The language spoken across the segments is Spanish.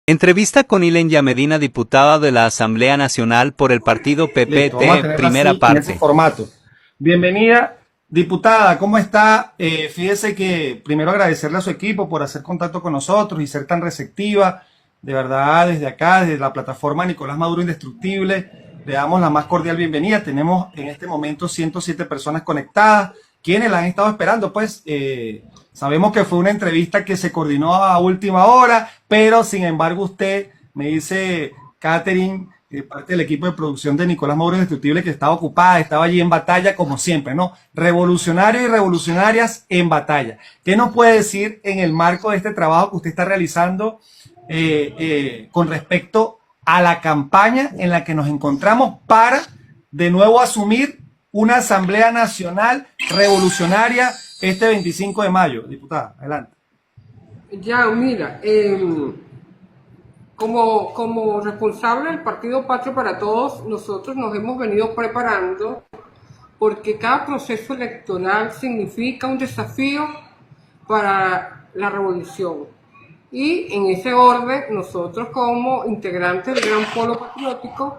Entrevista con Ilenia Medina, diputada de la Asamblea Nacional por el partido Listo, vamos a PPT, tenerla primera así, en ese parte. formato. Bienvenida, diputada, ¿cómo está? Fíjese que primero agradecerle a su equipo por hacer contacto con nosotros y ser tan receptiva. De verdad, desde acá, desde la plataforma Nicolás Maduro Indestructible, le damos la más cordial bienvenida. Tenemos en este momento 107 personas conectadas, quienes la han estado esperando, pues. Sabemos que fue una entrevista que se coordinó a última hora, pero sin embargo usted me dice, Catherine, parte del equipo de producción de Nicolás Maduro Indestructible, que estaba ocupada, estaba allí en batalla como siempre, ¿no? Revolucionarios y revolucionarias en batalla. ¿Qué nos puede decir en el marco de este trabajo que usted está realizando con respecto a la campaña en la que nos encontramos para de nuevo asumir una Asamblea Nacional Revolucionaria este 25 de mayo? Diputada, adelante. Ya, mira, como responsable del Partido Patria para Todos, nosotros nos hemos venido preparando porque cada proceso electoral significa un desafío para la revolución. Y en ese orden, nosotros como integrantes del Gran Polo Patriótico,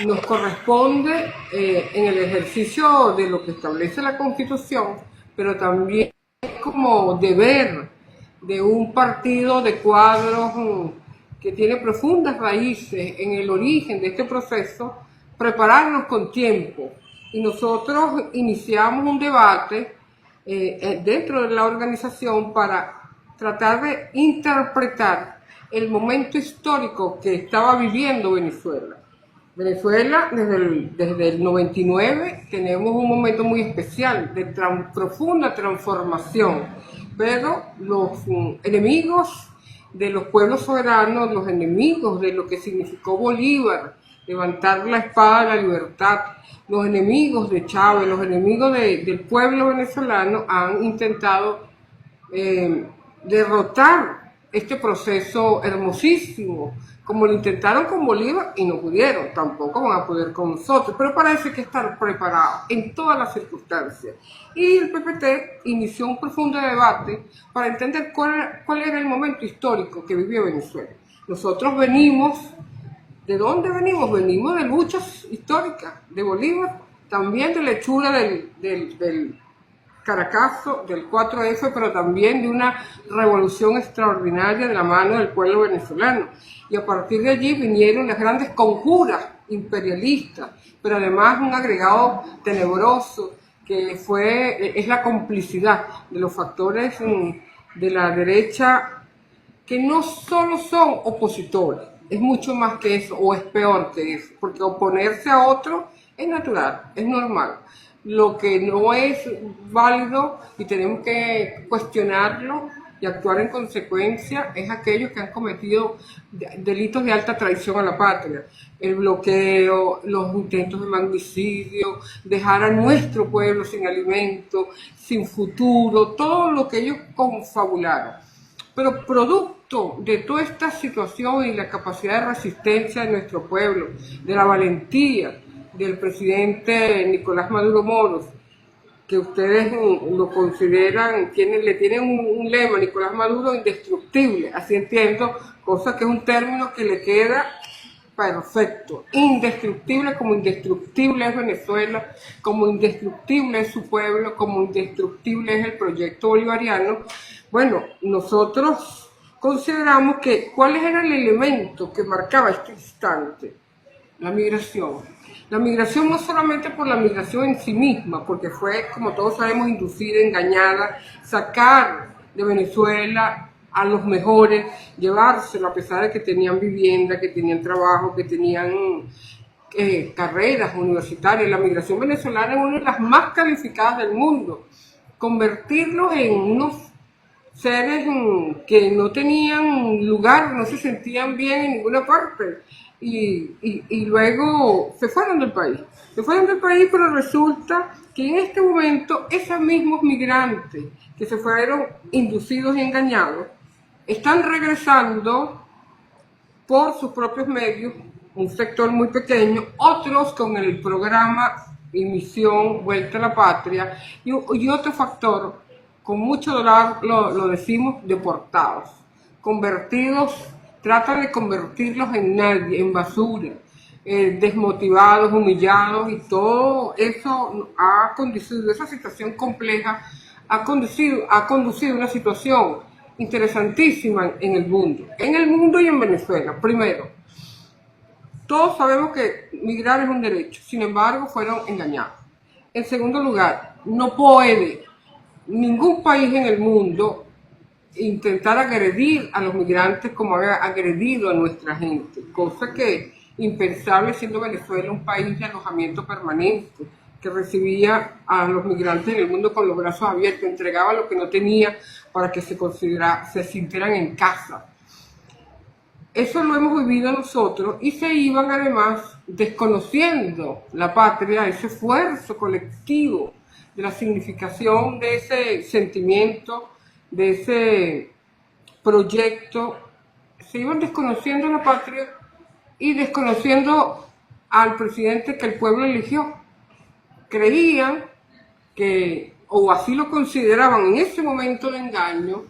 nos corresponde en el ejercicio de lo que establece la Constitución, pero también como deber de un partido de cuadros que tiene profundas raíces en el origen de este proceso, prepararnos con tiempo. Y nosotros iniciamos un debate dentro de la organización para tratar de interpretar el momento histórico que estaba viviendo Venezuela. Venezuela, desde el 99, tenemos un momento muy especial de profunda transformación, pero los enemigos de los pueblos soberanos, los enemigos de lo que significó Bolívar, levantar la espada de la libertad, los enemigos de Chávez, los enemigos del pueblo venezolano han intentado derrotar este proceso hermosísimo, como lo intentaron con Bolívar y no pudieron, tampoco van a poder con nosotros, pero parece que estar preparados en todas las circunstancias. Y el PPT inició un profundo debate para entender cuál era el momento histórico que vivió Venezuela. Nosotros venimos, ¿de dónde venimos? Venimos de luchas históricas, de Bolívar, también de la hechura del Caracazo, del 4F, pero también de una revolución extraordinaria de la mano del pueblo venezolano. Y a partir de allí vinieron las grandes conjuras imperialistas, pero además un agregado tenebroso que es la complicidad de los factores de la derecha, que no solo son opositores, es mucho más que eso, o es peor que eso, porque oponerse a otro es natural, es normal. Lo que no es válido y tenemos que cuestionarlo y actuar en consecuencia es aquellos que han cometido delitos de alta traición a la patria. El bloqueo, los intentos de magnicidio, dejar a nuestro pueblo sin alimento, sin futuro, todo lo que ellos confabularon. Pero producto de toda esta situación y la capacidad de resistencia de nuestro pueblo, de la valentía del presidente Nicolás Maduro Moros, que ustedes lo consideran, le tienen un lema, Nicolás Maduro indestructible, así entiendo, cosa que es un término que le queda perfecto, indestructible, como indestructible es Venezuela, como indestructible es su pueblo, como indestructible es el proyecto bolivariano. Bueno, nosotros consideramos que ¿cuál era el elemento que marcaba este instante? La migración. La migración no solamente por la migración en sí misma, porque fue, como todos sabemos, inducida, engañada, sacar de Venezuela a los mejores, llevárselo a pesar de que tenían vivienda, que tenían trabajo, que tenían carreras universitarias. La migración venezolana es una de las más calificadas del mundo. Convertirlos en unos seres que no tenían lugar, no se sentían bien en ninguna parte. Y luego se fueron del país. Se fueron del país, pero resulta que en este momento esos mismos migrantes que se fueron inducidos y engañados están regresando por sus propios medios, un sector muy pequeño, otros con el programa y misión Vuelta a la Patria, y otro factor, con mucho dolor lo decimos, deportados, convertidos tratan de convertirlos en nadie, en basura, desmotivados, humillados, y todo eso ha conducido, esa situación compleja ha conducido a una situación interesantísima en el mundo y en Venezuela. Primero, todos sabemos que migrar es un derecho, sin embargo fueron engañados. En segundo lugar, no puede ningún país en el mundo intentar agredir a los migrantes como ha agredido a nuestra gente, cosa que impensable siendo Venezuela un país de alojamiento permanente, que recibía a los migrantes en el mundo con los brazos abiertos, entregaba lo que no tenía para que se sintieran en casa. Eso lo hemos vivido nosotros y se iban además desconociendo la patria, ese esfuerzo colectivo de la significación de ese sentimiento, de ese proyecto. Se iban desconociendo la patria y desconociendo al presidente que el pueblo eligió. Creían que, o así lo consideraban en ese momento de engaño,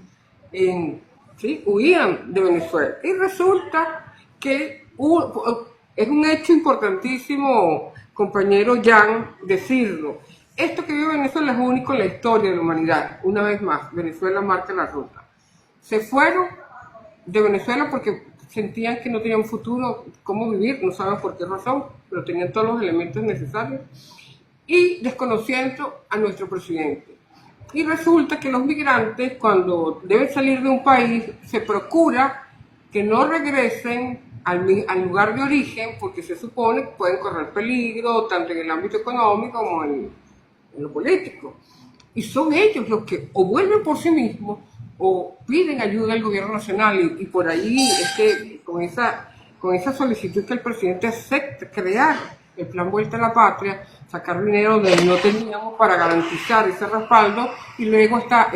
¿sí? Huían de Venezuela. Y resulta que es un hecho importantísimo, compañero Jan, decirlo. Esto que vive Venezuela es único en la historia de la humanidad. Una vez más, Venezuela marca la ruta. Se fueron de Venezuela porque sentían que no tenían futuro, cómo vivir, no saben por qué razón, pero tenían todos los elementos necesarios, y desconociendo a nuestro presidente. Y resulta que los migrantes, cuando deben salir de un país, se procura que no regresen al lugar de origen, porque se supone que pueden correr peligro, tanto en el ámbito económico como en lo político. Y son ellos los que o vuelven por sí mismos o piden ayuda al gobierno nacional, y por ahí es que con esa solicitud que el presidente acepta crear el plan Vuelta a la Patria, sacar dinero donde no teníamos para garantizar ese respaldo, y luego está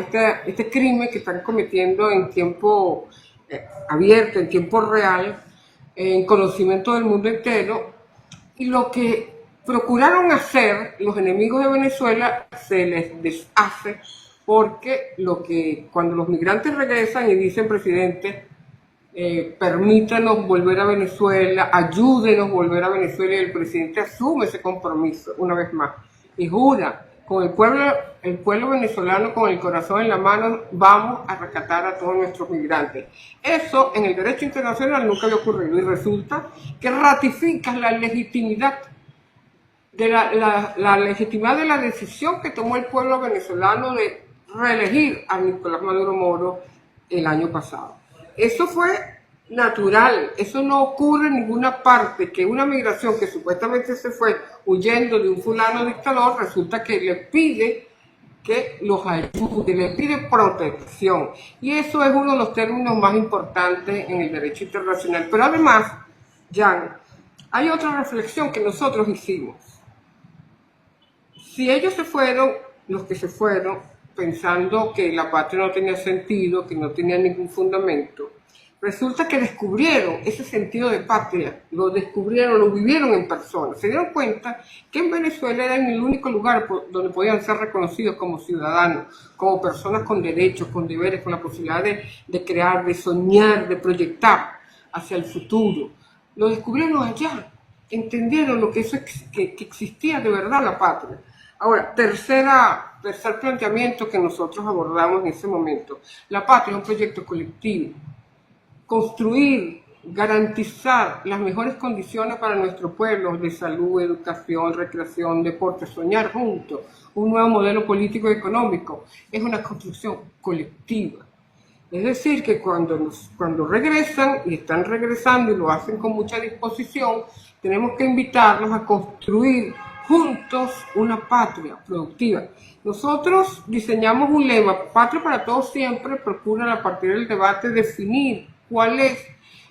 este crimen que están cometiendo en tiempo abierto, en tiempo real, en conocimiento del mundo entero. Y lo que procuraron hacer los enemigos de Venezuela se les deshace, porque cuando los migrantes regresan y dicen, presidente, permítanos volver a Venezuela, ayúdenos a volver a Venezuela, y el presidente asume ese compromiso una vez más y jura con el pueblo venezolano, con el corazón en la mano, vamos a rescatar a todos nuestros migrantes. Eso en el derecho internacional nunca había ocurrido, y resulta que ratifica la legitimidad de la legitimidad de la decisión que tomó el pueblo venezolano de reelegir a Nicolás Maduro Moro el año pasado. Eso fue natural, eso no ocurre en ninguna parte, que una migración que supuestamente se fue huyendo de un fulano dictador, resulta que le pide que los ayude, le pide protección. Y eso es uno de los términos más importantes en el derecho internacional. Pero además, Jan, hay otra reflexión que nosotros hicimos. Si ellos se fueron, los que se fueron, pensando que la patria no tenía sentido, que no tenía ningún fundamento, resulta que descubrieron ese sentido de patria, lo descubrieron, lo vivieron en persona, se dieron cuenta que en Venezuela era el único lugar donde podían ser reconocidos como ciudadanos, como personas con derechos, con deberes, con la posibilidad de crear, de soñar, de proyectar hacia el futuro. Lo descubrieron allá, entendieron lo que existía de verdad la patria. Ahora, tercer planteamiento que nosotros abordamos en ese momento. La patria es un proyecto colectivo. Construir, garantizar las mejores condiciones para nuestro pueblo de salud, educación, recreación, deporte, soñar juntos un nuevo modelo político y económico, es una construcción colectiva. Es decir, que cuando regresan, y están regresando y lo hacen con mucha disposición, tenemos que invitarlos a construir juntos una patria productiva. Nosotros diseñamos un lema, Patria para Todos siempre procura a partir del debate definir cuál es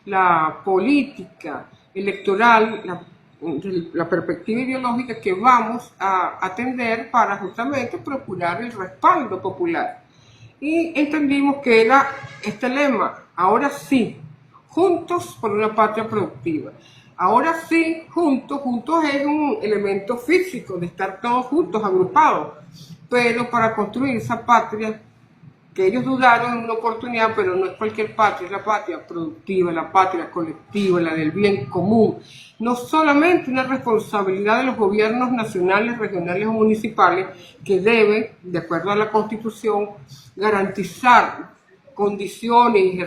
la política electoral, la perspectiva ideológica que vamos a atender para justamente procurar el respaldo popular. Y entendimos que era este lema, ahora sí, juntos por una patria productiva. Ahora sí, juntos es un elemento físico de estar todos juntos, agrupados, pero para construir esa patria que ellos dudaron en una oportunidad, pero no es cualquier patria, es la patria productiva, la patria colectiva, la del bien común. No solamente una responsabilidad de los gobiernos nacionales, regionales o municipales, que deben, de acuerdo a la Constitución, garantizar condiciones y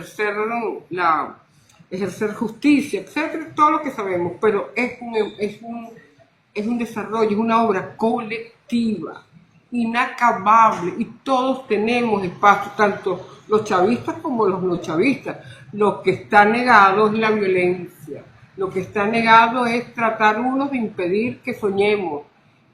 ejercer justicia, etcétera, todo lo que sabemos, pero es un desarrollo, es una obra colectiva, inacabable, y todos tenemos espacio, tanto los chavistas como los no chavistas. Lo que está negado es la violencia, lo que está negado es tratar unos de impedir que soñemos,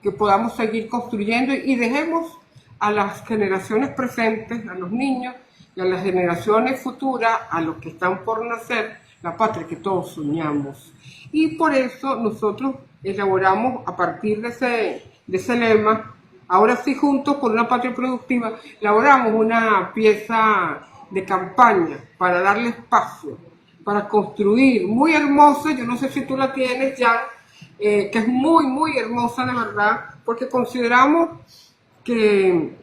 que podamos seguir construyendo y dejemos a las generaciones presentes, a los niños y a las generaciones futuras, a los que están por nacer, la patria que todos soñamos. Y por eso nosotros elaboramos, a partir de ese lema, ahora sí, juntos por una patria productiva, elaboramos una pieza de campaña para darle espacio, para construir, muy hermosa, yo no sé si tú la tienes ya, que es muy, muy hermosa de verdad, porque consideramos que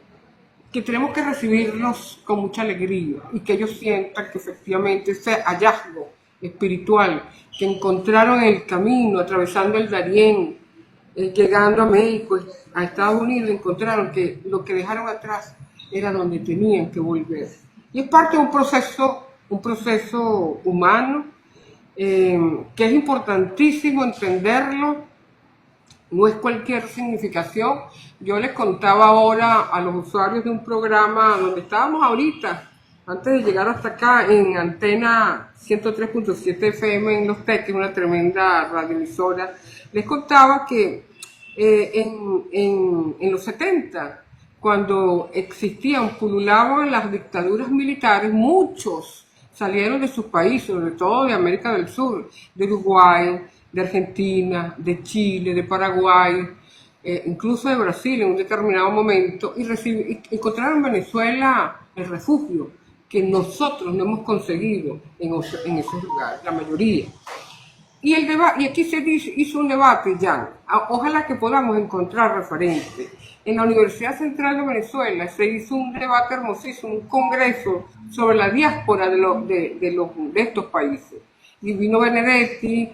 tenemos que recibirlos con mucha alegría y que ellos sientan que efectivamente ese hallazgo espiritual que encontraron en el camino, atravesando el Darién, llegando a México, a Estados Unidos, encontraron que lo que dejaron atrás era donde tenían que volver. Y es parte de un proceso humano que es importantísimo entenderlo. No es cualquier significación. Yo les contaba ahora a los usuarios de un programa donde estábamos ahorita, antes de llegar hasta acá, en Antena 103.7 FM en Los Teques, una tremenda radioemisora. Les contaba que en los 70, cuando pululaban las dictaduras militares, muchos salieron de sus países, sobre todo de América del Sur, de Uruguay, de Argentina, de Chile, de Paraguay, incluso de Brasil en un determinado momento, y encontraron en Venezuela el refugio que nosotros no hemos conseguido en esos lugares, la mayoría. Y aquí se hizo un debate ya, ojalá que podamos encontrar referentes. En la Universidad Central de Venezuela se hizo un debate hermosísimo, un congreso sobre la diáspora de estos países. Y vino Benedetti,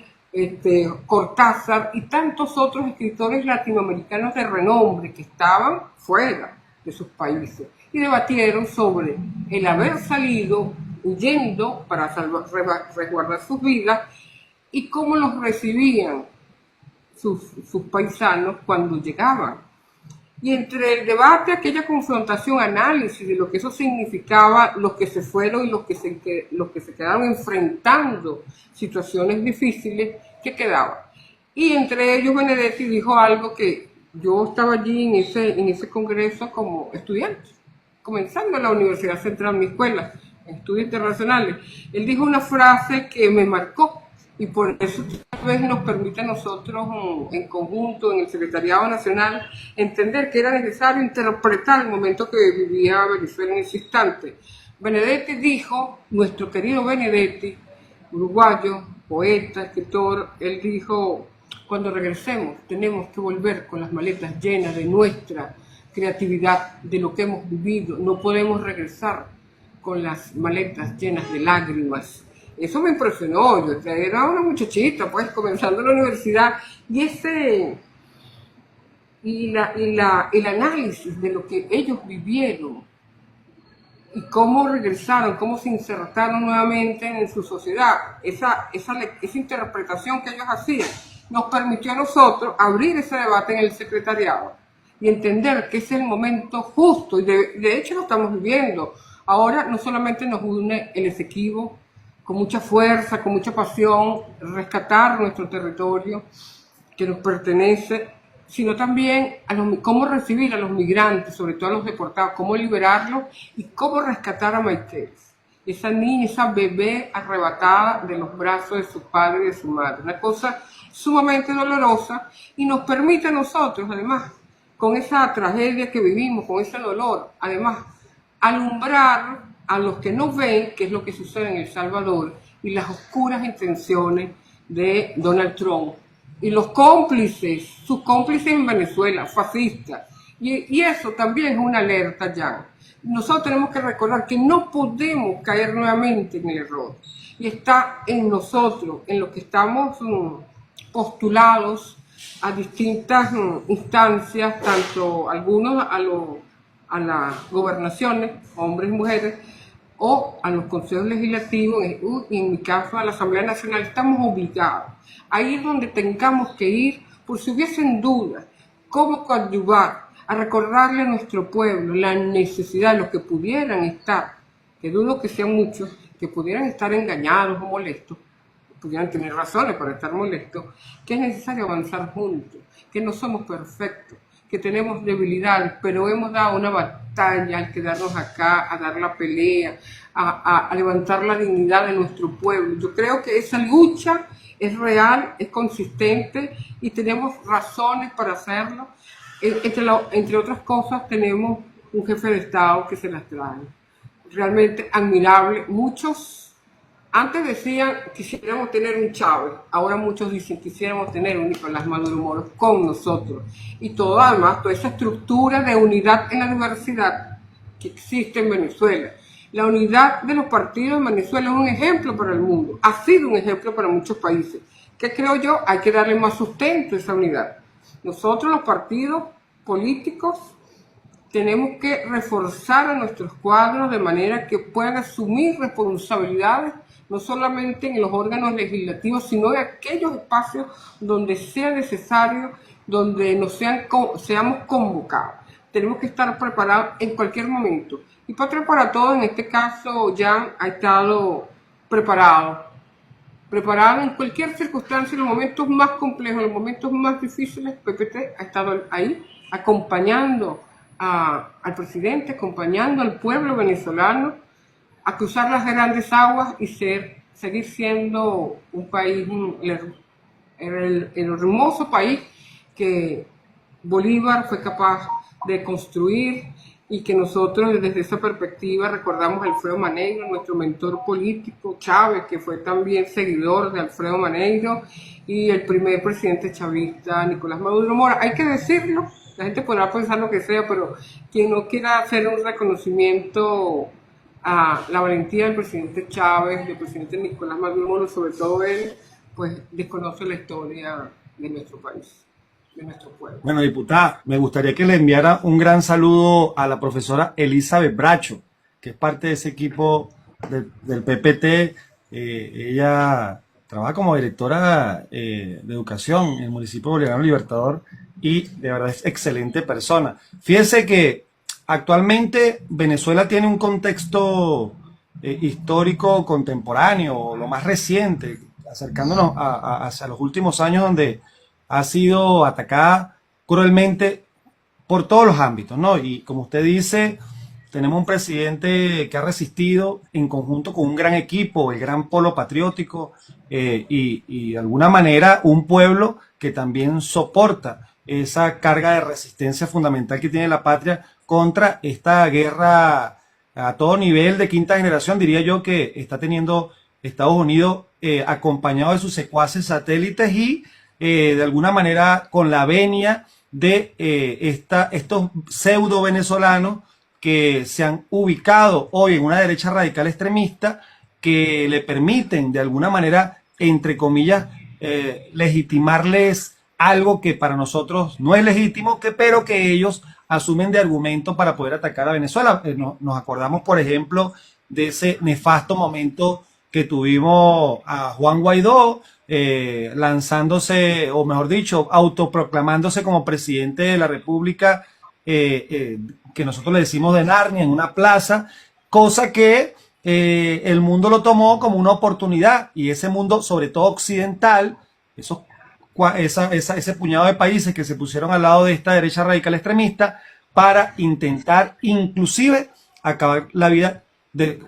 Cortázar y tantos otros escritores latinoamericanos de renombre que estaban fuera de sus países y debatieron sobre el haber salido huyendo para resguardar sus vidas y cómo los recibían sus paisanos cuando llegaban. Y entre el debate, aquella confrontación, análisis de lo que eso significaba, los que se fueron y los que se quedaron enfrentando situaciones difíciles, ¿qué quedaba? Y entre ellos Benedetti dijo algo que yo estaba allí en ese congreso como estudiante, comenzando en la Universidad Central, mi escuela, en estudios internacionales. Él dijo una frase que me marcó y por eso tal vez nos permite a nosotros en conjunto, en el Secretariado Nacional, entender que era necesario interpretar el momento que vivía Venezuela en ese instante. Benedetti dijo, nuestro querido Benedetti, uruguayo, poeta, escritor, él dijo, cuando regresemos tenemos que volver con las maletas llenas de nuestra creatividad, de lo que hemos vivido, no podemos regresar con las maletas llenas de lágrimas. Eso me impresionó, yo era una muchachita, pues, comenzando la universidad, y el análisis de lo que ellos vivieron, y cómo regresaron, cómo se insertaron nuevamente en su sociedad, esa interpretación que ellos hacían, nos permitió a nosotros abrir ese debate en el secretariado, y entender que ese es el momento justo, y de hecho lo estamos viviendo. Ahora no solamente nos une el Esequibo, con mucha fuerza, con mucha pasión, rescatar nuestro territorio que nos pertenece, sino también cómo recibir a los migrantes, sobre todo a los deportados, cómo liberarlos y cómo rescatar a Maite, esa niña, esa bebé arrebatada de los brazos de su padre y de su madre. Una cosa sumamente dolorosa y nos permite a nosotros, además, con esa tragedia que vivimos, con ese dolor, además, alumbrar a los que no ven qué es lo que sucede en El Salvador y las oscuras intenciones de Donald Trump y los cómplices, sus cómplices en Venezuela, fascistas. Y eso también es una alerta ya, nosotros tenemos que recordar que no podemos caer nuevamente en el error. Y está en nosotros, en los que estamos postulados a distintas instancias, tanto algunos a las gobernaciones, hombres y mujeres, o a los consejos legislativos, y en mi caso a la Asamblea Nacional. Estamos obligados a ir donde tengamos que ir, por si hubiesen dudas, cómo coadyuvar, a recordarle a nuestro pueblo la necesidad de los que pudieran estar, que dudo que sean muchos, que pudieran estar engañados o molestos, pudieran tener razones para estar molestos, que es necesario avanzar juntos, que no somos perfectos, que tenemos debilidades, pero hemos dado una batalla al quedarnos acá, a dar la pelea, a levantar la dignidad de nuestro pueblo. Yo creo que esa lucha es real, es consistente y tenemos razones para hacerlo. Entre otras cosas, tenemos un jefe de Estado que se las trae. Realmente admirable. Muchos antes decían quisiéramos tener un Chávez, ahora muchos dicen quisiéramos tener un Nicolás Maduro Moros con nosotros. Y todo, además, toda esa estructura de unidad en la diversidad que existe en Venezuela. La unidad de los partidos en Venezuela es un ejemplo para el mundo, ha sido un ejemplo para muchos países, que creo yo hay que darle más sustento a esa unidad. Nosotros, los partidos políticos, tenemos que reforzar a nuestros cuadros de manera que puedan asumir responsabilidades, no solamente en los órganos legislativos, sino en aquellos espacios donde sea necesario, donde seamos convocados. Tenemos que estar preparados en cualquier momento. Y Patria para Todos, en este caso, ya ha estado preparado en cualquier circunstancia, en los momentos más complejos, en los momentos más difíciles. PPT ha estado ahí, acompañando al presidente, acompañando al pueblo venezolano a cruzar las grandes aguas y seguir siendo un país, el hermoso país que Bolívar fue capaz de construir, y que nosotros desde esa perspectiva recordamos a Alfredo Maneiro, nuestro mentor político, Chávez, que fue también seguidor de Alfredo Maneiro, y el primer presidente chavista, Nicolás Maduro Mora. Hay que decirlo, la gente podrá pensar lo que sea, pero quien no quiera hacer un reconocimiento a la valentía del presidente Chávez, del presidente Nicolás Maduro Mora, sobre todo él, pues desconoce la historia de nuestro país, de nuestro pueblo. Bueno, diputada, me gustaría que le enviara un gran saludo a la profesora Elizabeth Bracho, que es parte de ese equipo del PPT. Ella trabaja como directora de educación en el municipio de Bolivariano Libertador y de verdad es excelente persona. Fíjense que actualmente Venezuela tiene un contexto histórico contemporáneo, lo más reciente, acercándonos hacia los últimos años, donde ha sido atacada cruelmente por todos los ámbitos, ¿no? Y como usted dice, tenemos un presidente que ha resistido en conjunto con un gran equipo, el gran polo patriótico, y de alguna manera un pueblo que también soporta esa carga de resistencia fundamental que tiene la patria contra esta guerra a todo nivel de quinta generación, diría yo, que está teniendo Estados Unidos, acompañado de sus secuaces satélites y de alguna manera con la venia de estos pseudo venezolanos que se han ubicado hoy en una derecha radical extremista, que le permiten de alguna manera, entre comillas, legitimarles algo que para nosotros no es legítimo, pero que ellos asumen de argumento para poder atacar a Venezuela. Nos acordamos, por ejemplo, de ese nefasto momento que tuvimos a Juan Guaidó, lanzándose, o mejor dicho, autoproclamándose como presidente de la República, que nosotros le decimos de Narnia, en una plaza, cosa que el mundo lo tomó como una oportunidad, y ese mundo, sobre todo occidental, ese puñado de países que se pusieron al lado de esta derecha radical extremista para intentar inclusive acabar la vida del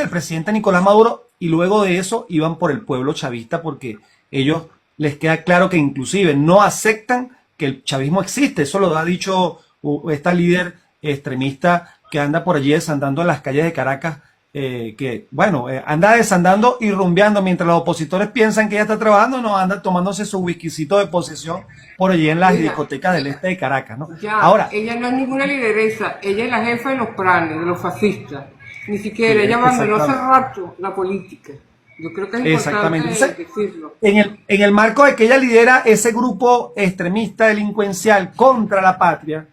presidente Nicolás Maduro, y luego de eso iban por el pueblo chavista, porque ellos les queda claro que inclusive no aceptan que el chavismo existe. Eso lo ha dicho esta líder extremista que anda por allí desandando en las calles de Caracas, que, bueno, anda desandando y rumbeando mientras los opositores piensan que ella está trabajando, no anda tomándose su whiskycito de posesión por allí en las Mira, discotecas del este de Caracas, ¿no? ya, Ahora, ella no es ninguna lideresa, ella es la jefa de los planes, de los fascistas. Ni siquiera, sí, ella abandonó hace exactamente. rato la política. Yo creo que es Exactamente. importante Entonces, decirlo. en el marco de que ella lidera ese grupo extremista delincuencial contra la patria,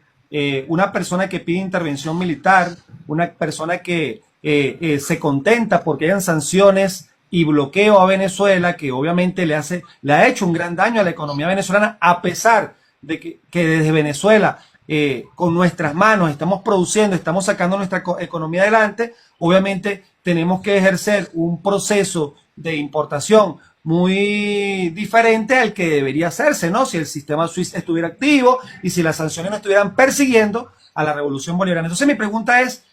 una persona que pide intervención militar, una persona que se contenta porque hayan sanciones y bloqueo a Venezuela, que obviamente le ha hecho un gran daño a la economía venezolana, a pesar de que desde Venezuela, con nuestras manos, estamos produciendo, estamos sacando nuestra economía adelante, obviamente tenemos que ejercer un proceso de importación muy diferente al que debería hacerse, ¿no? Si el sistema SWIFT estuviera activo y si las sanciones no estuvieran persiguiendo a la revolución bolivariana. Entonces mi pregunta es,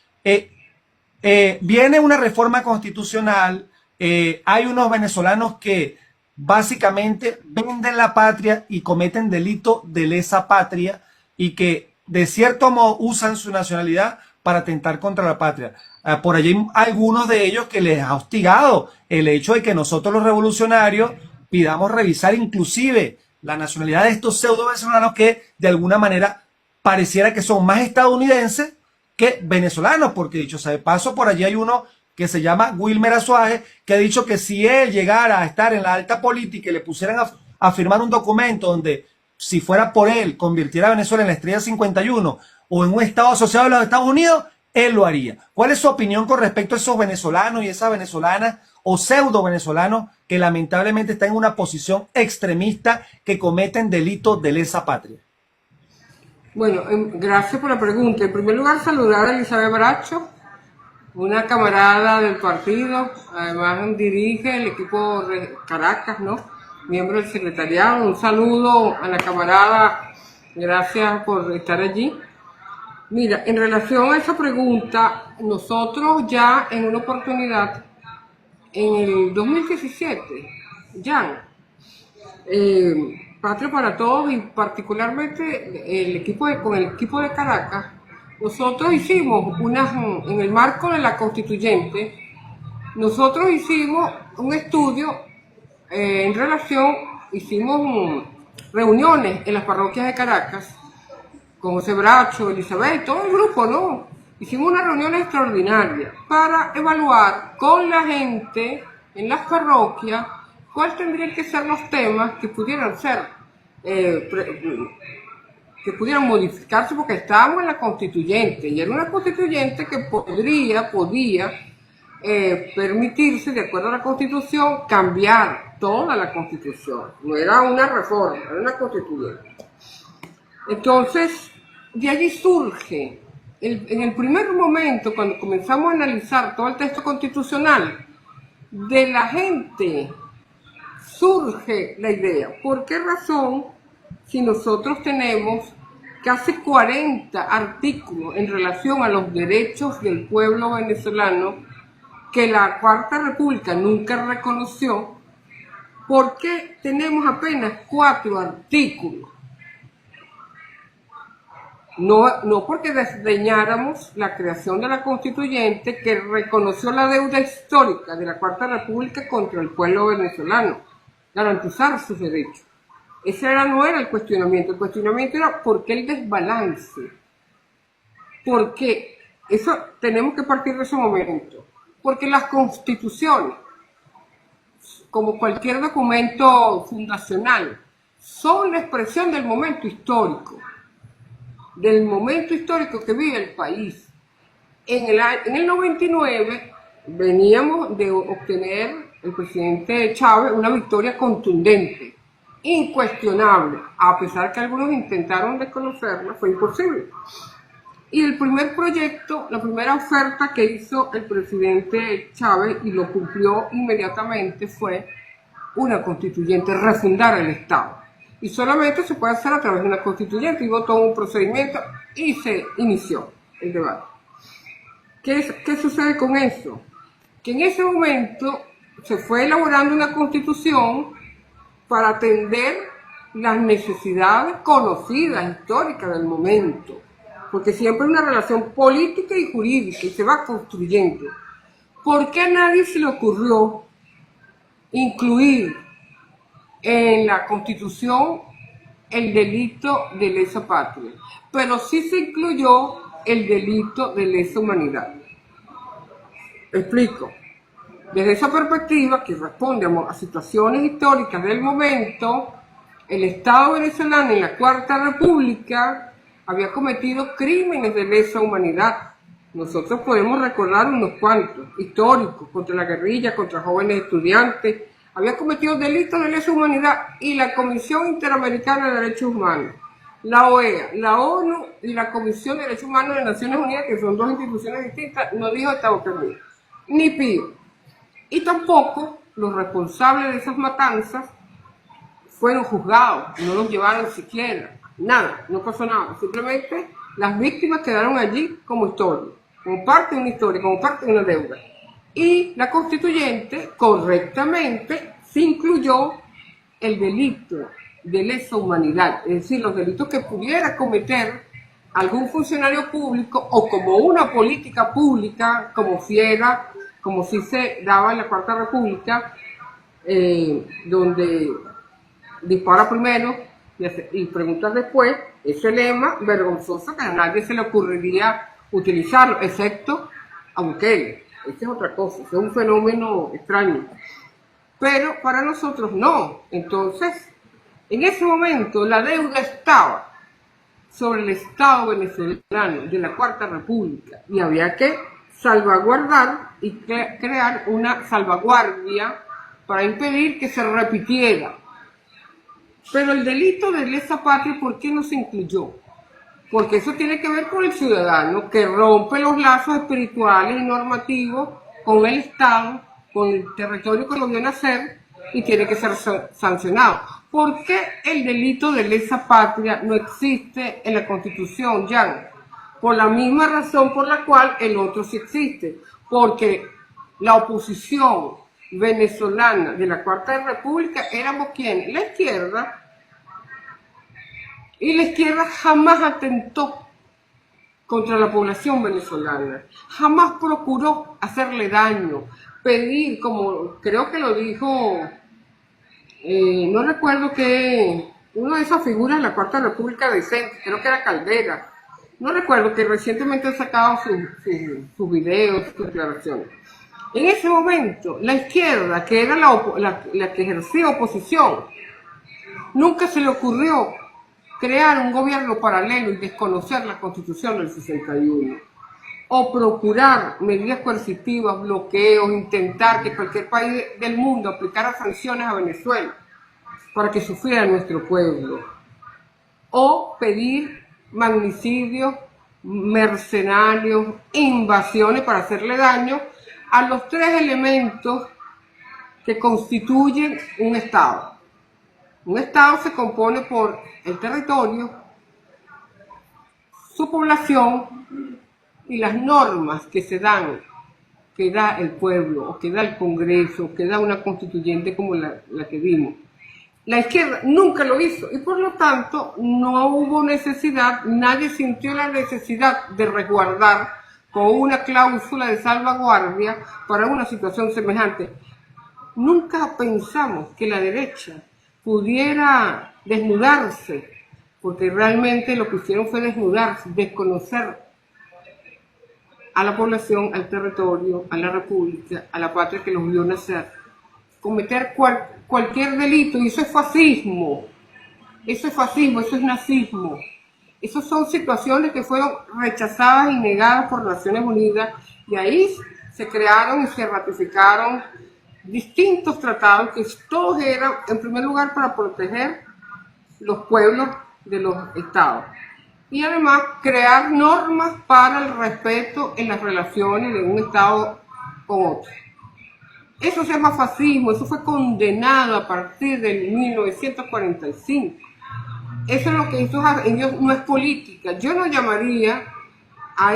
viene una reforma constitucional, hay unos venezolanos que básicamente venden la patria y cometen delito de lesa patria y que de cierto modo usan su nacionalidad para atentar contra la patria. Por allí hay algunos de ellos que les ha hostigado el hecho de que nosotros los revolucionarios pidamos revisar inclusive la nacionalidad de estos pseudo venezolanos que de alguna manera pareciera que son más estadounidenses que venezolanos, porque dicho sea de paso, por allí hay uno que se llama Wilmer Azuaje, que ha dicho que si él llegara a estar en la alta política y le pusieran a firmar un documento donde, si fuera por él, convirtiera a Venezuela en la estrella 51 o en un estado asociado a los Estados Unidos, él lo haría. ¿Cuál es su opinión con respecto a esos venezolanos y esas venezolanas o pseudo venezolanos que lamentablemente están en una posición extremista, que cometen delitos de lesa patria? Bueno, gracias por la pregunta. En primer lugar, saludar a Elizabeth Bracho, una camarada del partido, además dirige el equipo de Caracas, ¿no? Miembro del secretariado. Un saludo a la camarada, gracias por estar allí. Mira, en relación a esa pregunta, nosotros ya en una oportunidad, en el 2017, ya, Patria para Todos y particularmente con el equipo de Caracas, nosotros hicimos en el marco de la constituyente, nosotros hicimos un estudio hicimos reuniones en las parroquias de Caracas, con José Bracho, Elizabeth, todo el grupo, ¿no? Hicimos una reunión extraordinaria para evaluar con la gente en las parroquias cuáles tendrían que ser los temas que pudieran ser, que pudieran modificarse, porque estábamos en la constituyente, y era una constituyente que podía permitirse, de acuerdo a la constitución, cambiar toda la constitución. No era una reforma, era una constituyente. Entonces, de allí surge, en el primer momento, cuando comenzamos a analizar todo el texto constitucional, de la gente surge la idea. ¿Por qué razón, si nosotros tenemos casi 40 artículos en relación a los derechos del pueblo venezolano que la Cuarta República nunca reconoció, por qué tenemos apenas 4 artículos? No porque desdeñáramos la creación de la constituyente que reconoció la deuda histórica de la Cuarta República contra el pueblo venezolano, garantizar sus derechos. Ese no era el cuestionamiento era por qué el desbalance. Porque eso tenemos que partir de ese momento. Porque las constituciones, como cualquier documento fundacional, son la expresión del momento histórico que vive el país. En el 99 veníamos de obtener el presidente Chávez una victoria contundente, incuestionable, a pesar que algunos intentaron desconocerla, fue imposible. Y el primer proyecto, la primera oferta que hizo el presidente Chávez, y lo cumplió inmediatamente, fue una constituyente, refundar el Estado. Y solamente se puede hacer a través de una constituyente, y hubo todo un procedimiento y se inició el debate. ¿Qué sucede con eso? Que en ese momento se fue elaborando una constitución para atender las necesidades conocidas, históricas del momento, porque siempre hay una relación política y jurídica y se va construyendo. ¿Por qué a nadie se le ocurrió incluir en la Constitución el delito de lesa patria? Pero sí se incluyó el delito de lesa humanidad. Explico. Desde esa perspectiva, que responde a situaciones históricas del momento, el Estado venezolano en la Cuarta República había cometido crímenes de lesa humanidad. Nosotros podemos recordar unos cuantos históricos contra la guerrilla, contra jóvenes estudiantes. Había cometido delitos de lesa humanidad y la Comisión Interamericana de Derechos Humanos, la OEA, la ONU y la Comisión de Derechos Humanos de Naciones Unidas, que son dos instituciones distintas, no dijo esta boca mía, ni pío. Y tampoco los responsables de esas matanzas fueron juzgados, no los llevaron siquiera, nada, no pasó nada. Simplemente las víctimas quedaron allí como historia, como parte de una historia, como parte de una deuda. Y la constituyente correctamente se incluyó el delito de lesa humanidad, es decir, los delitos que pudiera cometer algún funcionario público o como una política pública, como fiera, como si se daba en la Cuarta República, donde dispara primero y pregunta después, ese lema vergonzoso que a nadie se le ocurriría utilizarlo, excepto a Bukele. Esta es otra cosa, es un fenómeno extraño. Pero para nosotros no. Entonces, en ese momento la deuda estaba sobre el Estado venezolano de la Cuarta República y había que salvaguardar y crear una salvaguardia para impedir que se repitiera. Pero el delito de lesa patria, ¿por qué no se incluyó? Porque eso tiene que ver con el ciudadano que rompe los lazos espirituales y normativos con el Estado, con el territorio que lo vio nacer y tiene que ser sancionado. ¿Por qué el delito de lesa patria no existe en la Constitución, Jan? Por la misma razón por la cual el otro sí existe. Porque la oposición venezolana de la Cuarta República éramos quienes, la izquierda, y la izquierda jamás atentó contra la población venezolana, jamás procuró hacerle daño, pedir, como creo que lo dijo, no recuerdo que, una de esas figuras de la Cuarta República decente, creo que era Caldera, no recuerdo, que recientemente ha sacado sus videos, sus declaraciones. En ese momento, la izquierda, que era la que ejercía oposición, nunca se le ocurrió crear un gobierno paralelo y desconocer la Constitución del 61, o procurar medidas coercitivas, bloqueos, intentar que cualquier país del mundo aplicara sanciones a Venezuela para que sufriera nuestro pueblo, o pedir magnicidios, mercenarios, invasiones para hacerle daño a los tres elementos que constituyen un Estado. Un Estado se compone por el territorio, su población y las normas que se dan, que da el pueblo, o que da el Congreso, que da una constituyente como la que vimos. La izquierda nunca lo hizo y por lo tanto no hubo necesidad, nadie sintió la necesidad de resguardar con una cláusula de salvaguardia para una situación semejante. Nunca pensamos que la derecha pudiera desnudarse, porque realmente lo que hicieron fue desnudarse, desconocer a la población, al territorio, a la república, a la patria que los vio nacer, cometer cualquier delito, y eso es fascismo, eso es nazismo. Esas son situaciones que fueron rechazadas y negadas por Naciones Unidas, y ahí se crearon y se ratificaron distintos tratados que todos eran, en primer lugar, para proteger los pueblos de los estados y además crear normas para el respeto en las relaciones de un estado con otro. Eso se llama fascismo, eso fue condenado a partir del 1945. Eso es lo que hizo ellos, no es política. Yo no llamaría a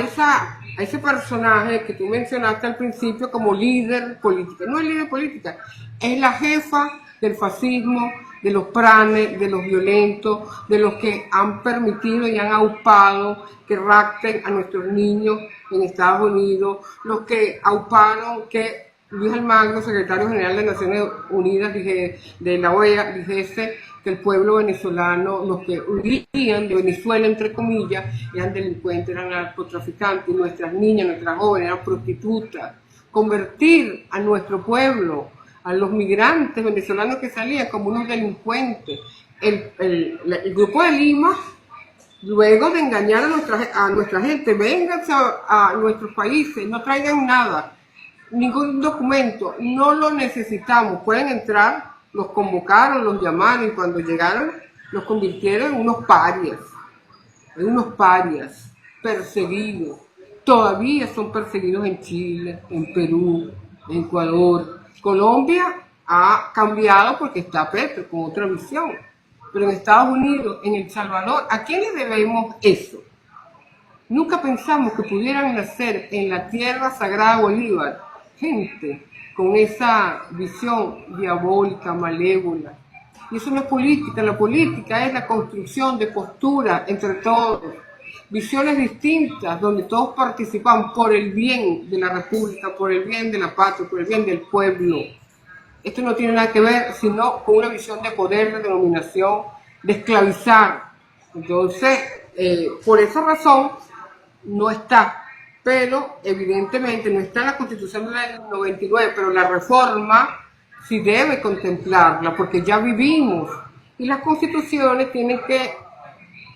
ese personaje que tú mencionaste al principio como líder política. No es líder política, es la jefa del fascismo, de los pranes, de los violentos, de los que han permitido y han aupado que rapten a nuestros niños en Estados Unidos, los que auparon que Luis Almagro, secretario general de Naciones Unidas de la OEA, dijese que el pueblo venezolano, los que huían de Venezuela, entre comillas, eran delincuentes, eran narcotraficantes, y nuestras niñas, nuestras jóvenes eran prostitutas. Convertir a nuestro pueblo, a los migrantes venezolanos que salían como unos delincuentes. El Grupo de Lima, luego de engañar a nuestra gente, vénganse a nuestros países, no traigan nada, ningún documento, no lo necesitamos, pueden entrar, los convocaron, los llamaron y cuando llegaron los convirtieron en unos parias perseguidos. Todavía son perseguidos en Chile, en Perú, en Ecuador. Colombia ha cambiado porque está Petro con otra visión, pero en Estados Unidos, en El Salvador, ¿a quién le debemos eso? Nunca pensamos que pudieran nacer en la tierra sagrada Bolívar gente con esa visión diabólica, malévola. Y eso no es política, la política es la construcción de posturas entre todos, visiones distintas donde todos participan por el bien de la República, por el bien de la patria, por el bien del pueblo. Esto no tiene nada que ver sino con una visión de poder, de dominación, de esclavizar. Entonces, por esa razón no está, pero evidentemente no está en la Constitución del 99, pero la reforma sí debe contemplarla porque ya vivimos y las constituciones tienen que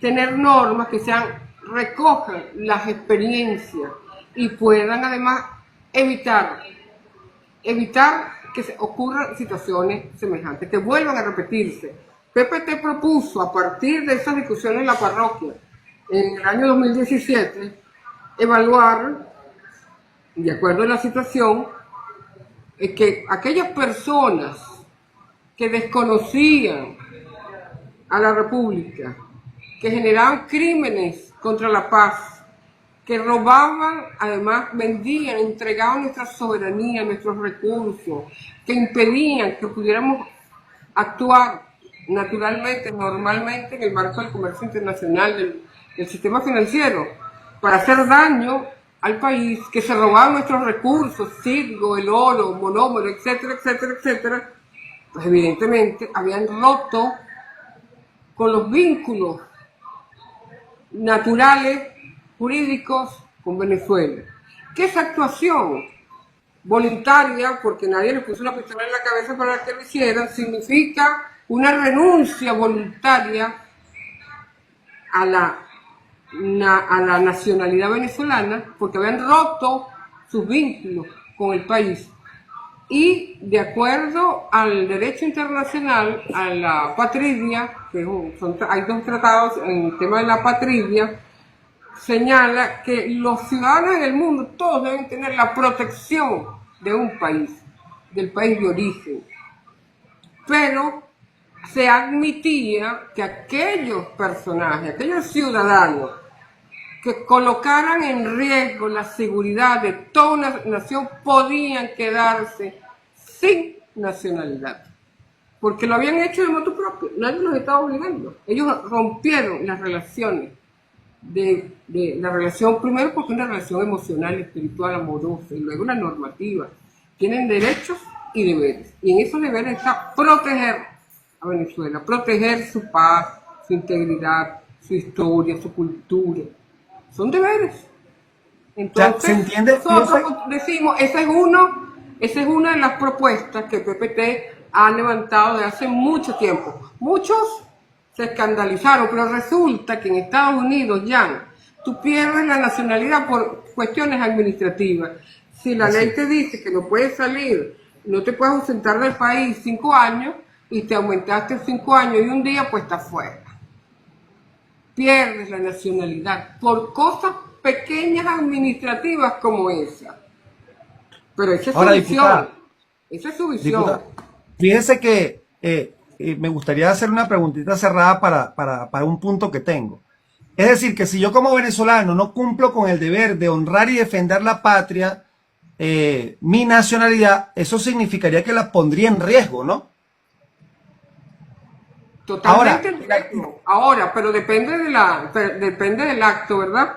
tener normas que recojan las experiencias y puedan además evitar que se ocurran situaciones semejantes, que vuelvan a repetirse. PPT propuso a partir de esas discusiones en la parroquia en el año 2017 evaluar, de acuerdo a la situación, que aquellas personas que desconocían a la República, que generaban crímenes contra la paz, que robaban, además vendían, entregaban nuestra soberanía, nuestros recursos, que impedían que pudiéramos actuar naturalmente, normalmente en el marco del comercio internacional, del sistema financiero, para hacer daño al país, que se robaban nuestros recursos, circo, el oro, monómero, etcétera, etcétera, etcétera, pues evidentemente habían roto con los vínculos naturales, jurídicos con Venezuela. ¿Qué es actuación? Voluntaria, porque nadie le puso una pistola en la cabeza para que lo hicieran, significa una renuncia voluntaria a la nacionalidad venezolana, porque habían roto sus vínculos con el país. Y de acuerdo al derecho internacional, a la apatridia, hay dos tratados en el tema de la apatridia, señala que los ciudadanos en el mundo todos deben tener la protección de un país, del país de origen. Pero se admitía que aquellos personajes, aquellos ciudadanos que colocaran en riesgo la seguridad de toda una nación podían quedarse sin nacionalidad, porque lo habían hecho de motu propio, nadie los estaba obligando. Ellos rompieron las relaciones de la relación, primero porque es una relación emocional, espiritual, amorosa, y luego una normativa. Tienen derechos y deberes, y en esos deberes está proteger a Venezuela, proteger su paz, su integridad, su historia, su cultura. Son deberes. Entonces, ¿se entiende? Nosotros decimos, esa es una de las propuestas que PPT ha levantado de hace mucho tiempo. Muchos se escandalizaron, pero resulta que en Estados Unidos ya tú pierdes la nacionalidad por cuestiones administrativas. Si la ley te dice que no puedes salir, no te puedes ausentar del país 5 años y te aumentaste 5 años y un día, pues estás fuera. Pierdes la nacionalidad por cosas pequeñas administrativas como esa. Pero esa es su visión. Diputada, Esa es su visión. diputada, fíjese que me gustaría hacer una preguntita cerrada para un punto que tengo. Es decir, que si yo como venezolano no cumplo con el deber de honrar y defender la patria, mi nacionalidad, eso significaría que la pondría en riesgo, ¿no? Ahora, Totalmente legítimo. Ahora, pero depende del acto, ¿verdad?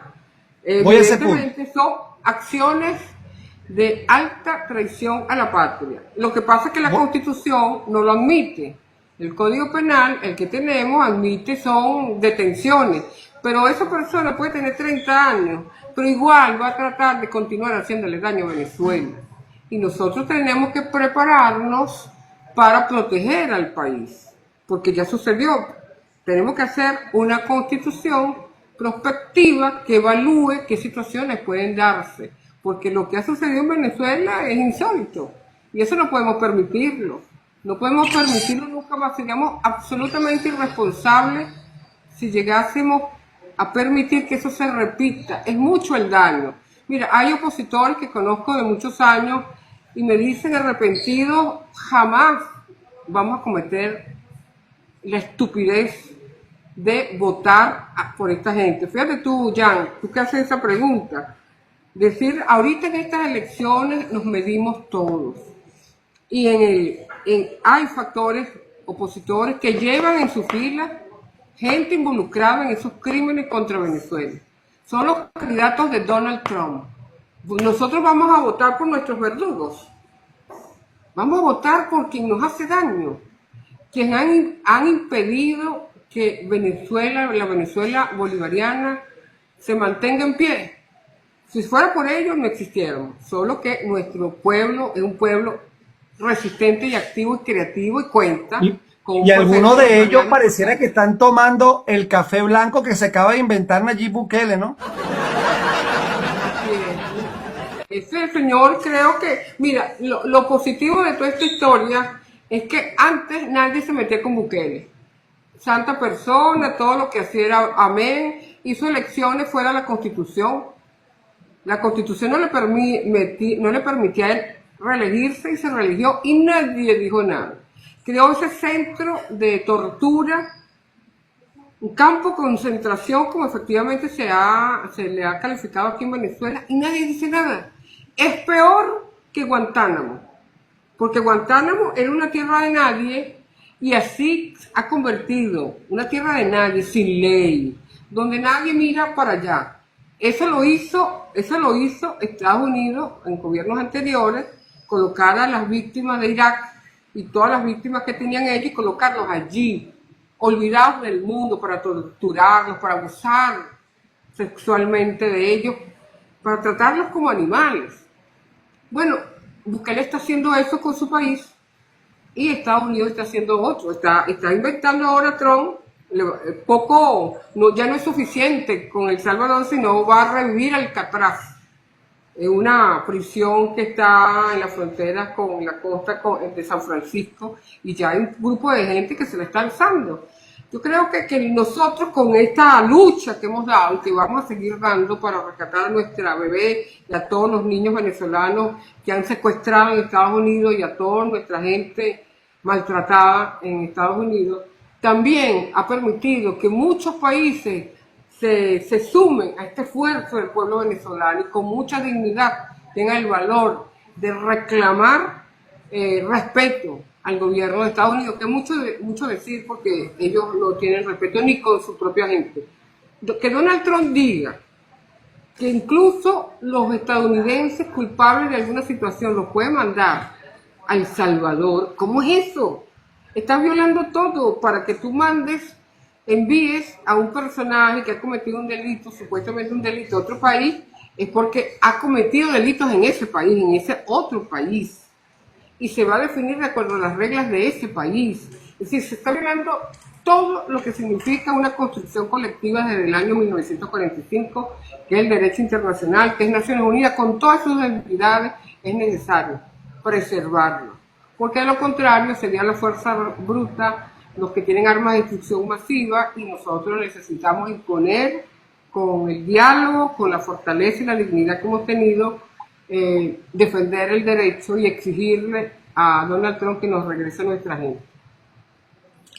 voy a ese punto. Evidentemente son acciones de alta traición a la patria. Lo que pasa es que la Constitución no lo admite. El Código Penal, el que tenemos, admite son detenciones. Pero esa persona puede tener 30 años, pero igual va a tratar de continuar haciéndole daño a Venezuela. Y nosotros tenemos que prepararnos para proteger al país, porque ya sucedió. Tenemos que hacer una constitución prospectiva que evalúe qué situaciones pueden darse, porque lo que ha sucedido en Venezuela es insólito y eso no podemos permitirlo. No podemos permitirlo nunca más. Seríamos absolutamente irresponsables si llegásemos a permitir que eso se repita. Es mucho el daño. Mira, hay opositores que conozco de muchos años y me dicen arrepentidos, jamás vamos a cometer la estupidez de votar por esta gente. Fíjate tú, Jan, tú que haces esa pregunta. Decir, ahorita en estas elecciones nos medimos todos. Y hay factores opositores que llevan en su fila gente involucrada en esos crímenes contra Venezuela. Son los candidatos de Donald Trump. Nosotros vamos a votar por nuestros verdugos. Vamos a votar por quien nos hace daño, quien han impedido que Venezuela, la Venezuela bolivariana, se mantenga en pie. Si fuera por ellos no existiéramos, solo que nuestro pueblo es un pueblo resistente y activo y creativo y cuenta con un Y algunos proceso de ellos bolivariano. pareciera que están tomando el café blanco que se acaba de inventar Nayib Bukele, ¿no? Ese señor creo que, mira, lo positivo de toda esta historia es que antes nadie se metía con Bukele. Santa persona, todo lo que hacía era amén, hizo elecciones fuera de la Constitución. La Constitución no le permitía a él reelegirse y se reeligió y nadie dijo nada. Creó ese centro de tortura, un campo de concentración como efectivamente se le ha calificado aquí en Venezuela y nadie dice nada. Es peor que Guantánamo, porque Guantánamo era una tierra de nadie y así ha convertido una tierra de nadie, sin ley, donde nadie mira para allá. Eso lo hizo Estados Unidos en gobiernos anteriores, colocar a las víctimas de Irak y todas las víctimas que tenían ellos y colocarlos allí, olvidados del mundo, para torturarlos, para abusar sexualmente de ellos, para tratarlos como animales. Bueno, Bukele está haciendo eso con su país y Estados Unidos está haciendo otro. Está inventando ahora Trump. Ya no es suficiente con El Salvador, sino va a revivir Alcatraz, una prisión que está en la frontera con la costa de San Francisco, y ya hay un grupo de gente que se le está alzando. Yo creo que nosotros con esta lucha que hemos dado y que vamos a seguir dando para rescatar a nuestra bebé y a todos los niños venezolanos que han secuestrado en Estados Unidos y a toda nuestra gente maltratada en Estados Unidos, también ha permitido que muchos países se sumen a este esfuerzo del pueblo venezolano y con mucha dignidad tengan el valor de reclamar respeto al gobierno de Estados Unidos, que es mucho decir porque ellos no tienen respeto ni con su propia gente. Que Donald Trump diga que incluso los estadounidenses culpables de alguna situación los puede mandar a El Salvador. ¿Cómo es eso? Estás violando todo para que tú envíes a un personaje que ha cometido un delito, supuestamente un delito, a otro país, es porque ha cometido delitos en ese país, en ese otro país. Y se va a definir de acuerdo a las reglas de ese país. Es decir, se está violando todo lo que significa una construcción colectiva desde el año 1945, que es el derecho internacional, que es Naciones Unidas, con todas sus entidades, es necesario preservarlo. Porque de lo contrario sería la fuerza bruta, los que tienen armas de destrucción masiva, y nosotros necesitamos imponer con el diálogo, con la fortaleza y la dignidad que hemos tenido, defender el derecho y exigirle a Donald Trump que nos regrese a nuestra gente.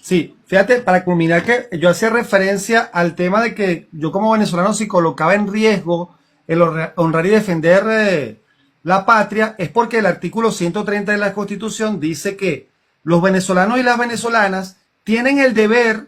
Sí, fíjate, para culminar, que yo hacía referencia al tema de que yo como venezolano, si colocaba en riesgo el honrar y defender la patria, es porque el artículo 130 de la Constitución dice que los venezolanos y las venezolanas tienen el deber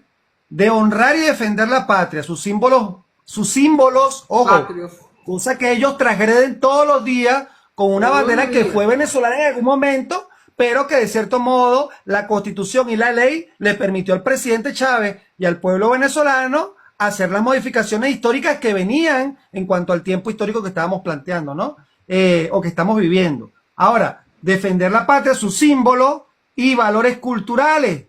de honrar y defender la patria, sus símbolos, ojo, Patrios. cosa que ellos transgreden todos los días con una bandera que fue venezolana en algún momento, pero que de cierto modo la Constitución y la ley le permitió al presidente Chávez y al pueblo venezolano hacer las modificaciones históricas que venían en cuanto al tiempo histórico que estábamos planteando, ¿no? O que estamos viviendo. Ahora, defender la patria, sus símbolos y valores culturales,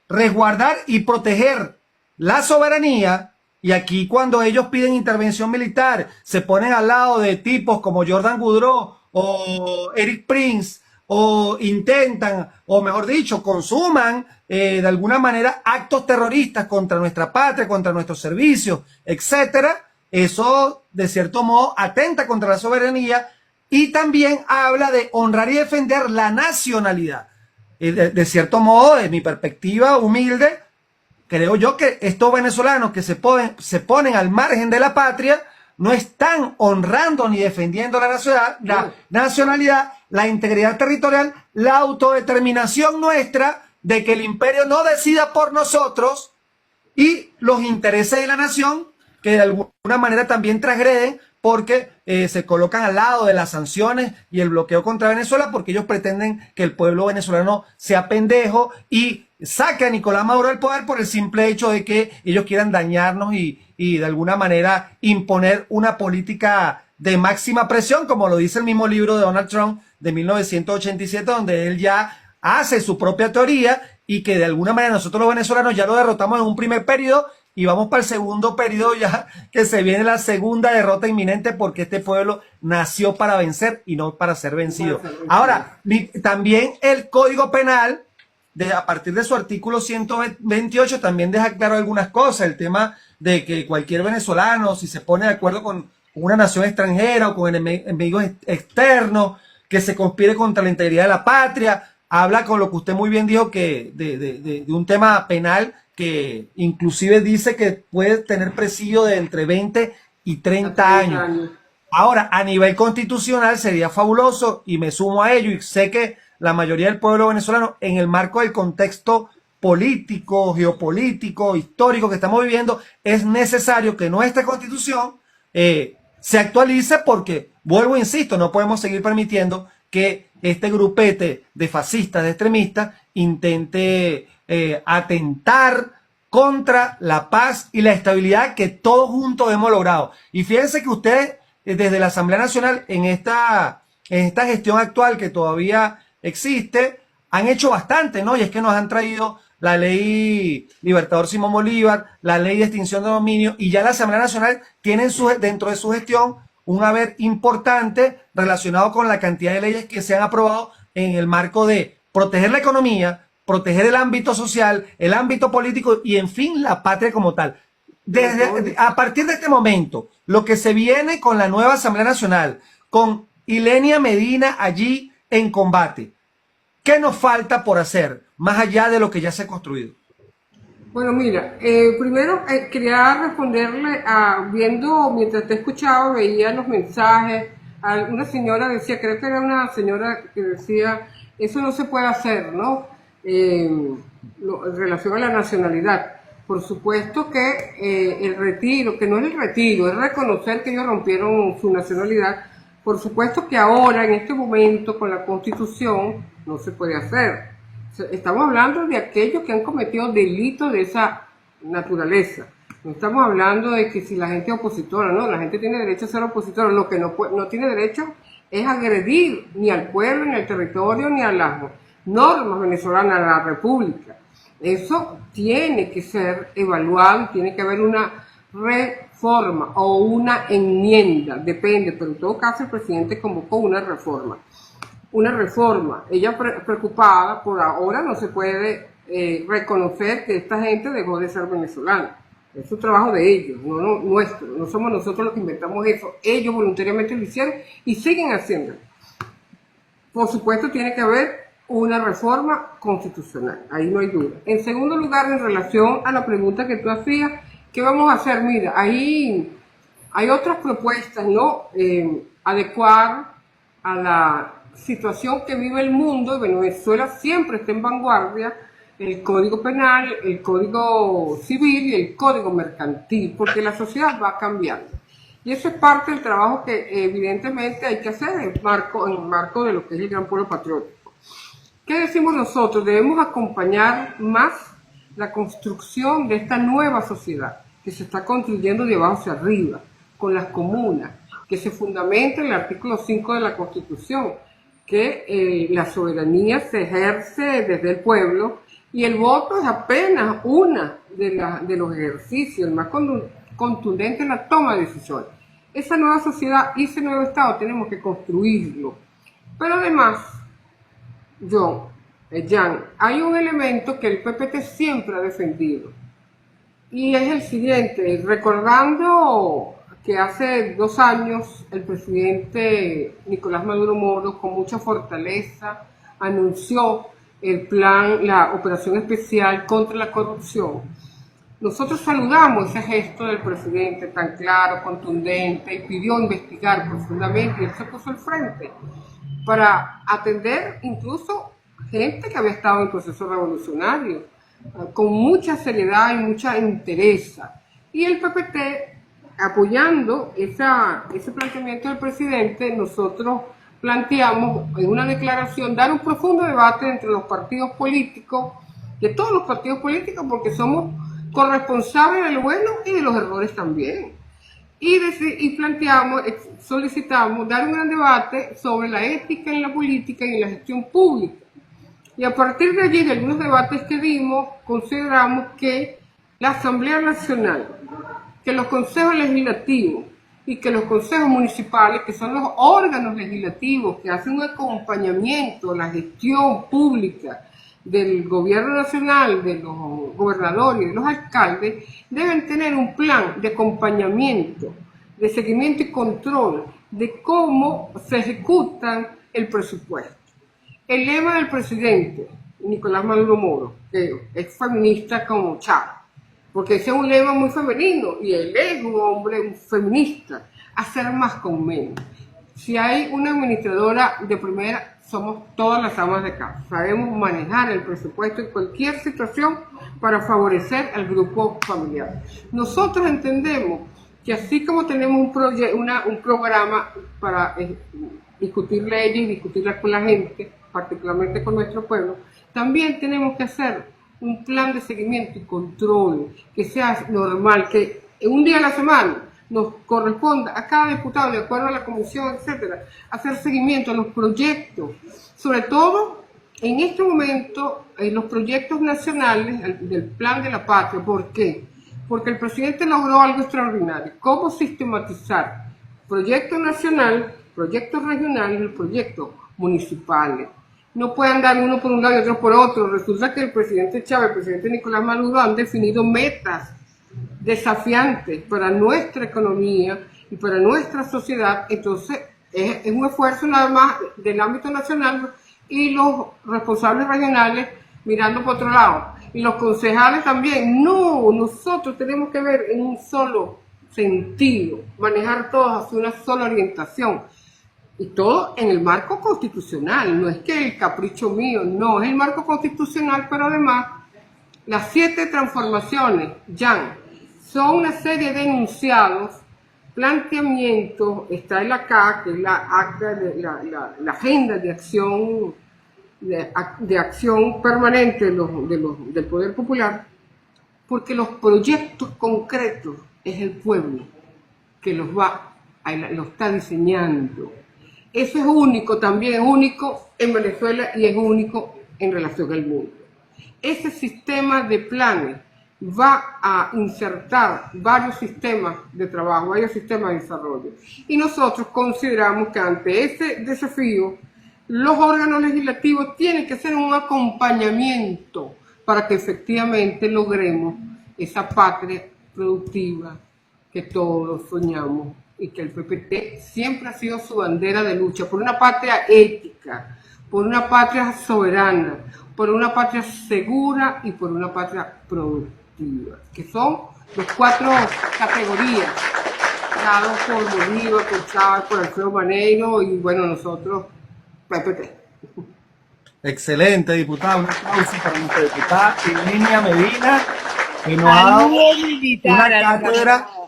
resguardar y proteger la soberanía. Y aquí cuando ellos piden intervención militar, se ponen al lado de tipos como Jordan Goudreau o Eric Prince, o intentan, o mejor dicho, consuman de alguna manera actos terroristas contra nuestra patria, contra nuestros servicios, etcétera. Eso, de cierto modo, atenta contra la soberanía y también habla de honrar y defender la nacionalidad. De cierto modo, de mi perspectiva humilde, creo yo que estos venezolanos que se ponen al margen de la patria no están honrando ni defendiendo la nacionalidad, la integridad territorial, la autodeterminación nuestra de que el imperio no decida por nosotros y los intereses de la nación que de alguna manera también transgreden porque se colocan al lado de las sanciones y el bloqueo contra Venezuela porque ellos pretenden que el pueblo venezolano sea pendejo y saque a Nicolás Maduro del poder por el simple hecho de que ellos quieran dañarnos y de alguna manera imponer una política de máxima presión, como lo dice el mismo libro de Donald Trump de 1987, donde él ya hace su propia teoría y que de alguna manera nosotros los venezolanos ya lo derrotamos en un primer periodo y vamos para el segundo periodo ya que se viene la segunda derrota inminente porque este pueblo nació para vencer y no para ser vencido. Ahora, también el Código Penal, a partir de su artículo 128, también deja claro algunas cosas, el tema de que cualquier venezolano, si se pone de acuerdo con una nación extranjera o con enemigos externos, que se conspire contra la integridad de la patria, habla con lo que usted muy bien dijo, que de un tema penal que inclusive dice que puede tener presidio de entre 20 y 30 años. Ahora, a nivel constitucional sería fabuloso y me sumo a ello y sé que la mayoría del pueblo venezolano en el marco del contexto político, geopolítico, histórico que estamos viviendo, es necesario que nuestra constitución se actualice porque, vuelvo e insisto, no podemos seguir permitiendo que este grupete de fascistas, de extremistas, intente atentar contra la paz y la estabilidad que todos juntos hemos logrado. Y fíjense que ustedes, desde la Asamblea Nacional, en esta gestión actual que todavía existe, han hecho bastante, ¿no? Y es que nos han traído la ley Libertador Simón Bolívar, la ley de extinción de dominio, y ya la Asamblea Nacional tiene dentro de su gestión un haber importante relacionado con la cantidad de leyes que se han aprobado en el marco de proteger la economía, proteger el ámbito social, el ámbito político y, en fin, la patria como tal. A partir de este momento, lo que se viene con la nueva Asamblea Nacional, con Ilenia Medina allí en combate, ¿qué nos falta por hacer, más allá de lo que ya se ha construido? Bueno, mira, primero quería responderle mientras te escuchaba, veía los mensajes, una señora decía, creo que era una señora que decía, eso no se puede hacer, ¿no? En relación a la nacionalidad. Por supuesto que el retiro, que no es el retiro, es reconocer que ellos rompieron su nacionalidad. Por supuesto que ahora, en este momento, con la Constitución, no se puede hacer. Estamos hablando de aquellos que han cometido delitos de esa naturaleza. No estamos hablando de que si la gente es opositora, no, la gente tiene derecho a ser opositora. Lo que no tiene derecho es agredir ni al pueblo, ni al territorio, ni a las normas venezolanas, a la república. Eso tiene que ser evaluado, tiene que haber una reforma o una enmienda, depende, pero en todo caso el presidente convocó una reforma. Ella preocupada, por ahora no se puede reconocer que esta gente dejó de ser venezolana. Es un trabajo de ellos, no nuestro. No somos nosotros los que inventamos eso. Ellos voluntariamente lo hicieron y siguen haciéndolo. Por supuesto tiene que haber una reforma constitucional, ahí no hay duda. En segundo lugar, en relación a la pregunta que tú hacías, ¿qué vamos a hacer? Mira, ahí hay otras propuestas, ¿no? Adecuar a la situación que vive el mundo, y Venezuela siempre está en vanguardia, el Código Penal, el Código Civil y el Código Mercantil, porque la sociedad va cambiando. Y eso es parte del trabajo que evidentemente hay que hacer en el marco de lo que es el Gran Pueblo Patriótico. ¿Qué decimos nosotros? Debemos acompañar más la construcción de esta nueva sociedad que se está construyendo de abajo hacia arriba, con las comunas, que se fundamenta en el artículo 5 de la Constitución, que la soberanía se ejerce desde el pueblo y el voto es apenas una de los ejercicios, el más contundente en la toma de decisiones. Esa nueva sociedad y ese nuevo Estado tenemos que construirlo. Pero además, Jan, hay un elemento que el PPT siempre ha defendido y es el siguiente, recordando que hace 2 años el presidente Nicolás Maduro Moro con mucha fortaleza anunció el plan, la operación especial contra la corrupción. Nosotros saludamos ese gesto del presidente tan claro, contundente, y pidió investigar profundamente, y él se puso al frente para atender incluso gente que había estado en el proceso revolucionario, con mucha seriedad y mucha entereza. Y el PPT, apoyando ese planteamiento del presidente, nosotros planteamos en una declaración dar un profundo debate entre los partidos políticos, de todos los partidos políticos, porque somos corresponsables de lo bueno y de los errores también. Y planteamos, solicitamos dar un gran debate sobre la ética en la política y en la gestión pública. Y a partir de allí, de algunos debates que dimos, consideramos que la Asamblea Nacional, que los consejos legislativos y que los consejos municipales, que son los órganos legislativos que hacen un acompañamiento a la gestión pública del gobierno nacional, de los gobernadores y de los alcaldes, deben tener un plan de acompañamiento, de seguimiento y control de cómo se ejecutan el presupuesto. El lema del presidente Nicolás Maduro Moro, que es feminista como Chávez, porque ese es un lema muy femenino y él es un hombre feminista, hacer más con menos. Si hay una administradora de primera, somos todas las amas de casa. Sabemos manejar el presupuesto en cualquier situación para favorecer al grupo familiar. Nosotros entendemos que así como tenemos un programa para discutir leyes y discutirlas con la gente, particularmente con nuestro pueblo, también tenemos que hacer un plan de seguimiento y control que sea normal, que un día a la semana nos corresponda a cada diputado, de acuerdo a la comisión, etcétera, hacer seguimiento a los proyectos, sobre todo en este momento en los proyectos nacionales del Plan de la Patria. ¿Por qué? Porque el presidente logró algo extraordinario: cómo sistematizar proyectos nacionales, proyectos regionales y proyectos municipales. No pueden andar uno por un lado y otro por otro. Resulta que el presidente Chávez, el presidente Nicolás Maduro han definido metas desafiantes para nuestra economía y para nuestra sociedad. Entonces es un esfuerzo nada más del ámbito nacional y los responsables regionales mirando por otro lado y los concejales también. No, nosotros tenemos que ver en un solo sentido, manejar todos hacia una sola orientación y todo en el marco constitucional. No es que el capricho mío, no, es el marco constitucional, pero además las 7 transformaciones ya son una serie de enunciados, planteamientos. Está el ACA, que es la agenda de acción, de acción permanente del Poder Popular, porque los proyectos concretos es el pueblo que los está diseñando. Eso es único, también es único en Venezuela y es único en relación al mundo. Ese sistema de planes va a insertar varios sistemas de trabajo, varios sistemas de desarrollo. Y nosotros consideramos que ante ese desafío, los órganos legislativos tienen que hacer un acompañamiento para que efectivamente logremos esa patria productiva que todos soñamos y que el PPT siempre ha sido su bandera de lucha, por una patria ética, por una patria soberana, por una patria segura y por una patria productiva, que son las 4 categorías dadas por Bolívar, por Chávez, por Alfredo Maneiro y bueno, nosotros, PPT. Excelente, diputada. Un aplauso para nuestra diputada Emilia Medina, que nos ha dado Saludos militar una al cátedra Canadá.